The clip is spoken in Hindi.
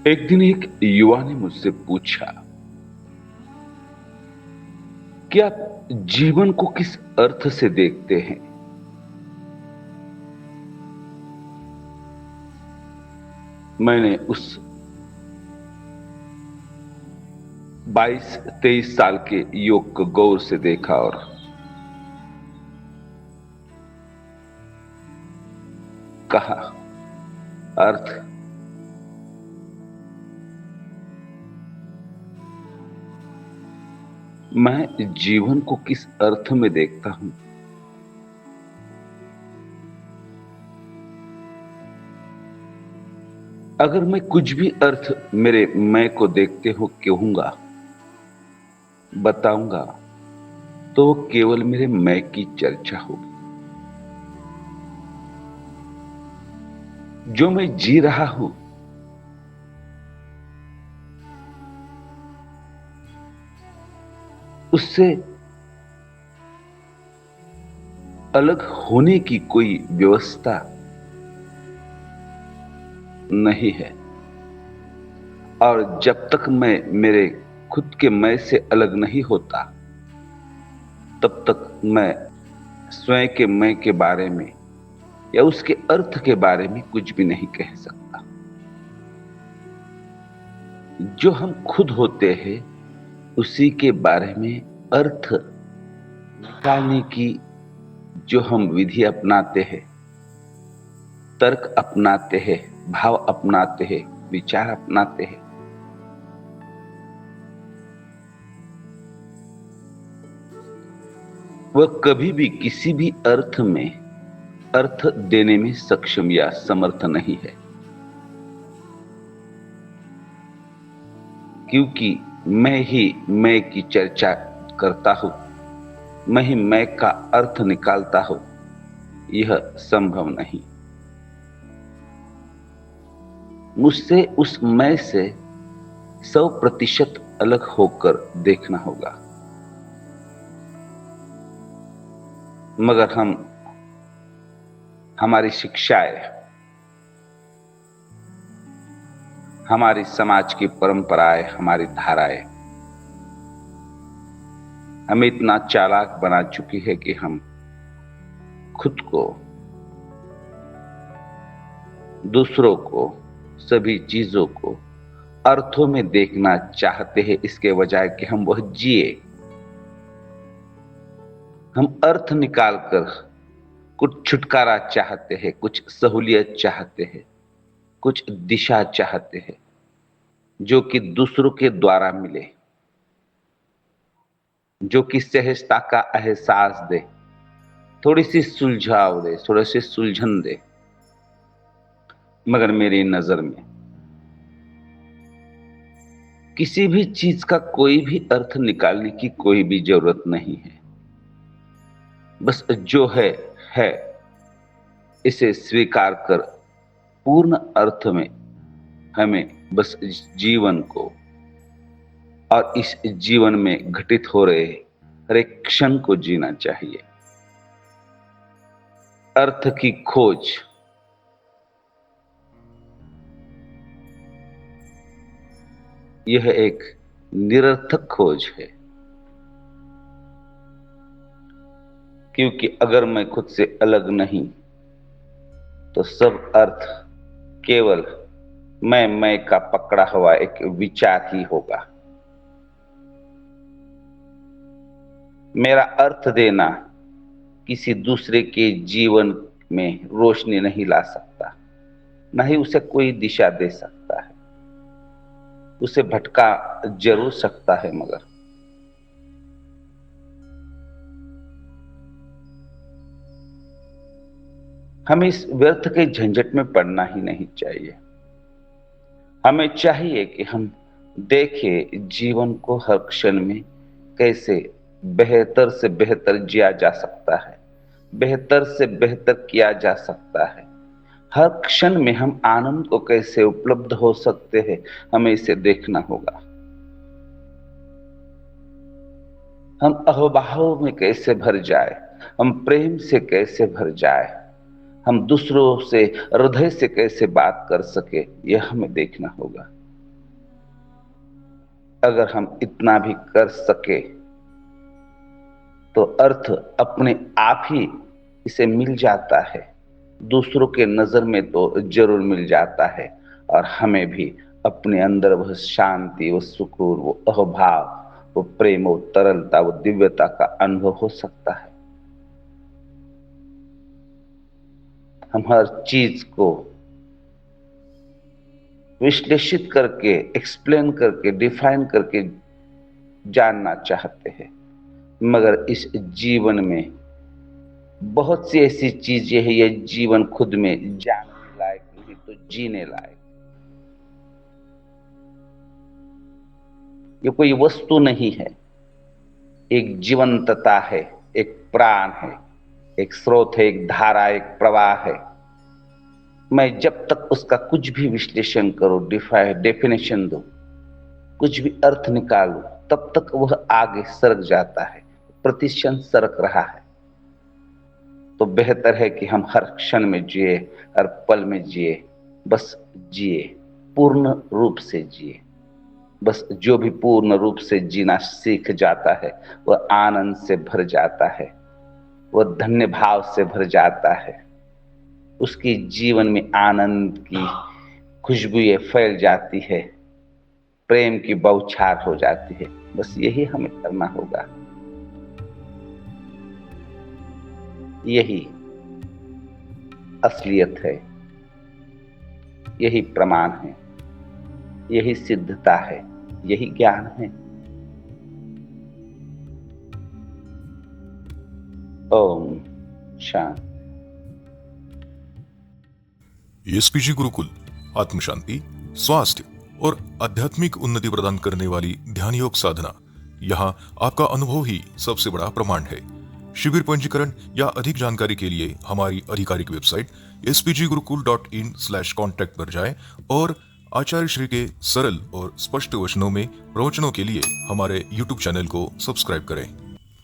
एक दिन एक युवा ने मुझसे पूछा कि आप जीवन को किस अर्थ से देखते हैं। मैंने उस 22-23 साल के युवक को गौर से देखा और कहा, अर्थ मैं जीवन को किस अर्थ में देखता हूं। अगर मैं कुछ भी अर्थ मेरे मैं को देखते हो कहूंगा, बताऊंगा, तो वो केवल मेरे मैं की चर्चा होगी। जो मैं जी रहा हूं उससे अलग होने की कोई व्यवस्था नहीं है। और जब तक मैं मेरे खुद के मैं से अलग नहीं होता, तब तक मैं स्वयं के मैं के बारे में या उसके अर्थ के बारे में कुछ भी नहीं कह सकता। जो हम खुद होते हैं उसी के बारे में अर्थ निकालने की जो हम विधि अपनाते हैं, तर्क अपनाते हैं, भाव अपनाते हैं, विचार अपनाते हैं, वह कभी भी किसी भी अर्थ में अर्थ देने में सक्षम या समर्थ नहीं है। क्योंकि मैं ही मैं की चर्चा करता हूं, मैं ही मैं का अर्थ निकालता हूं, यह संभव नहीं। मुझसे उस मैं से 100% अलग होकर देखना होगा। मगर हमारी शिक्षाएं, हमारी समाज की परंपराएं, हमारी धाराएं हमें इतना चालाक बना चुकी है कि हम खुद को, दूसरों को, सभी चीजों को अर्थों में देखना चाहते हैं, इसके बजाय कि हम वह जिए। हम अर्थ निकालकर कुछ छुटकारा चाहते हैं, कुछ सहूलियत चाहते हैं, कुछ दिशा चाहते हैं जो कि दूसरों के द्वारा मिले, जो कि सहजता का एहसास दे, थोड़ी सी सुलझाव दे, थोड़ी सी सुलझन दे। मगर मेरी नजर में किसी भी चीज का कोई भी अर्थ निकालने की कोई भी जरूरत नहीं है। बस जो है, इसे स्वीकार कर पूर्ण अर्थ में हमें बस जीवन को और इस जीवन में घटित हो रहे हर एक क्षण को जीना चाहिए। अर्थ की खोज यह एक निरर्थक खोज है। क्योंकि अगर मैं खुद से अलग नहीं तो सब अर्थ केवल मैं का पकड़ा हुआ एक विचार ही होगा। मेरा अर्थ देना किसी दूसरे के जीवन में रोशनी नहीं ला सकता, न ही उसे कोई दिशा दे सकता है। उसे भटका जरूर सकता है, मगर हमें इस व्यर्थ के झंझट में पड़ना ही नहीं चाहिए। हमें चाहिए कि हम देखें जीवन को हर क्षण में कैसे बेहतर से बेहतर जिया जा सकता है, बेहतर से बेहतर किया जा सकता है। हर क्षण में हम आनंद को कैसे उपलब्ध हो सकते हैं, हमें इसे देखना होगा। हम अहोभाव में कैसे भर जाए, हम प्रेम से कैसे भर जाए, हम दूसरों से हृदय से कैसे बात कर सके, यह हमें देखना होगा। अगर हम इतना भी कर सके तो अर्थ अपने आप ही इसे मिल जाता है। दूसरों के नजर में तो जरूर मिल जाता है, और हमें भी अपने अंदर वह शांति, वो सुकून, वो अहभाव, वो प्रेम, वो तरलता, वो दिव्यता का अनुभव हो सकता है। हम हर चीज को विश्लेषित करके, एक्सप्लेन करके, डिफाइन करके जानना चाहते हैं, मगर इस जीवन में बहुत सी ऐसी चीजें हैं, ये जीवन खुद में जानने लायक नहीं तो जीने लायक। ये कोई वस्तु नहीं है, एक जीवंतता है, एक प्राण है, एक स्रोत है, एक धारा, एक प्रवाह है। मैं जब तक उसका कुछ भी विश्लेषण करूं, डेफिनेशन दूं, कुछ भी अर्थ निकालूं, तब तक वह आगे सरक जाता है, प्रतिक्षण सरक रहा है। तो बेहतर है कि हम हर क्षण में जिए, हर पल में जिए, बस जिए, पूर्ण रूप से जिए। बस जो भी पूर्ण रूप से जीना सीख जाता है वह आनंद से भर जाता है, वह धन्य भाव से भर जाता है। उसकी जीवन में आनंद की खुशबुएं फैल जाती है, प्रेम की बौछार हो जाती है। बस यही हमें करना होगा। यही असलियत है, यही प्रमाण है, यही सिद्धता है, यही ज्ञान है। ओम शांति। एसपीजी गुरुकुल आत्म शांति, स्वास्थ्य और आध्यात्मिक उन्नति प्रदान करने वाली ध्यान योग साधना। यहाँ आपका अनुभव ही सबसे बड़ा प्रमाण है। शिविर पंजीकरण या अधिक जानकारी के लिए हमारी आधिकारिक वेबसाइट spggurukul.in/contact पर जाएं और आचार्य श्री के सरल और स्पष्ट वचनों में प्रवचनों के लिए हमारे YouTube चैनल को सब्सक्राइब करें।